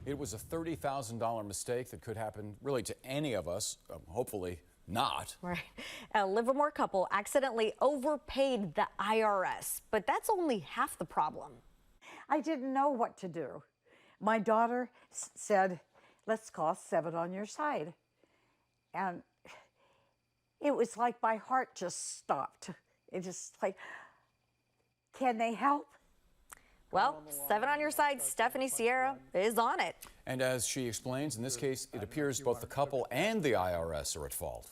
It was a $30,000 mistake that could happen really to any of us, hopefully not. Right. A Livermore couple accidentally overpaid the IRS, but that's only half the problem. I didn't know what to do. My daughter said, let's call 7 on your side. And it was like my heart just stopped. It just like, can they help? Well, 7 on your side, Stephanie Sierra is on it. And as she explains, in this case, it appears both the couple and the IRS are at fault.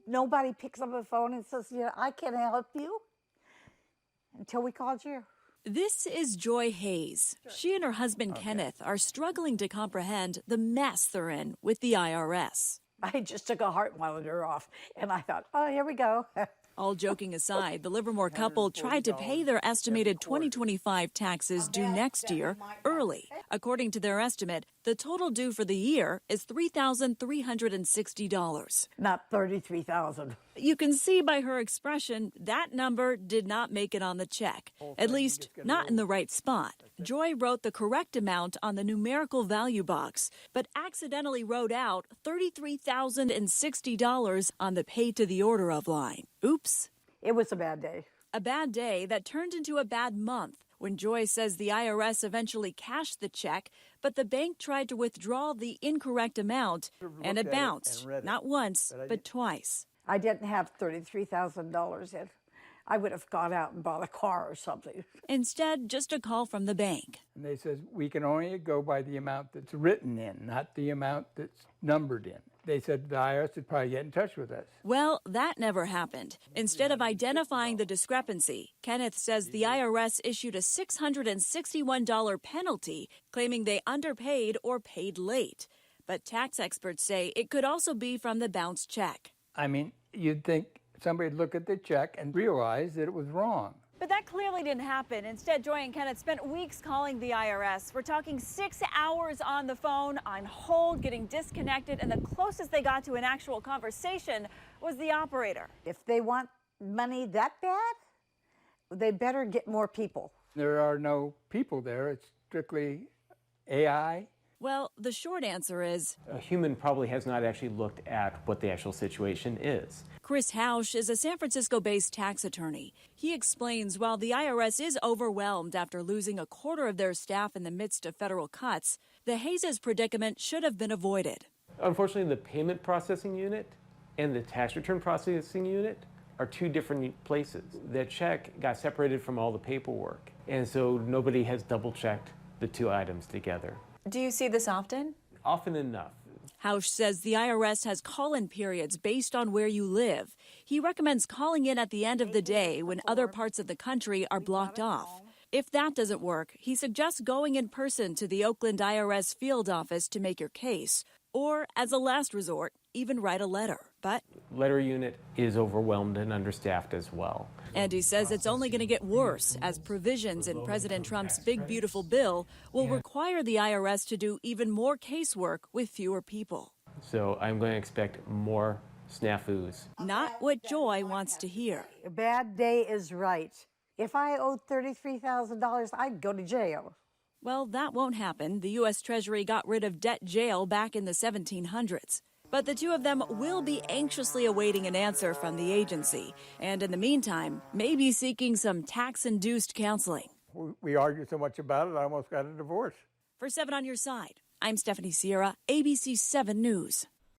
Nobody picks up a phone and says, yeah, I can't help you, until we called you. This is Joy Hayes. She and her husband, Kenneth, are struggling to comprehend the mess they're in with the IRS. I just took a heart monitor off, and I thought, oh, here we go. All joking aside, the Livermore couple tried to pay their estimated 2025 taxes due next year early. According to their estimate, the total due for the year is $3,360. Not $33,000. You can see by her expression that number did not make it on the check, at least not in the right spot. Joy wrote the correct amount on the numerical value box, but accidentally wrote out $33,060 on the pay to the order of line. Oops. It was a bad day. A bad day that turned into a bad month when Joy says the IRS eventually cashed the check, but the bank tried to withdraw the incorrect amount, and it bounced, not once, but twice. I didn't have $33,000 in. I would have gone out and bought a car or something. Instead, just a call from the bank. And they says, we can only go by the amount that's written in, not the amount that's numbered in. They said the IRS would probably get in touch with us. Well, that never happened. Instead of identifying the discrepancy, Kenneth says the IRS issued a $661 penalty, claiming they underpaid or paid late. But tax experts say it could also be from the bounced check. I mean, you'd think somebody'd look at the check and realize that it was wrong. But that clearly didn't happen. Instead, Joy and Kenneth spent weeks calling the IRS. We're talking 6 hours on the phone, on hold, getting disconnected, and the closest they got to an actual conversation was the operator. If they want money that bad, they better get more people. There are no people there. It's strictly AI. Well, the short answer is a human probably has not actually looked at what the actual situation is. Chris Hausch is a San Francisco-based tax attorney. He explains while the IRS is overwhelmed after losing a quarter of their staff in the midst of federal cuts, the Hayes' predicament should have been avoided. Unfortunately, the payment processing unit and the tax return processing unit are two different places. The check got separated from all the paperwork, and so nobody has double-checked the two items together. Do you see this often? Often enough. Hausch says the IRS has call-in periods based on where you live. He recommends calling in at the end of the day when other parts of the country are blocked off. If that doesn't work, he suggests going in person to the Oakland IRS field office to make your case, or as a last resort, even write a letter. But letter unit is overwhelmed and understaffed as well. And he says it's only going to get worse as provisions in President Trump's big, beautiful bill will require the IRS to do even more casework with fewer people. So I'm going to expect more snafus. Not what Joy wants to hear. A bad day is right. If I owed $33,000, I'd go to jail. Well, that won't happen. The U.S. Treasury got rid of debt jail back in the 1700s. But the two of them will be anxiously awaiting an answer from the agency. And in the meantime, maybe seeking some tax-induced counseling. We argued so much about it, I almost got a divorce. For 7 on Your Side, I'm Stephanie Sierra, ABC 7 News.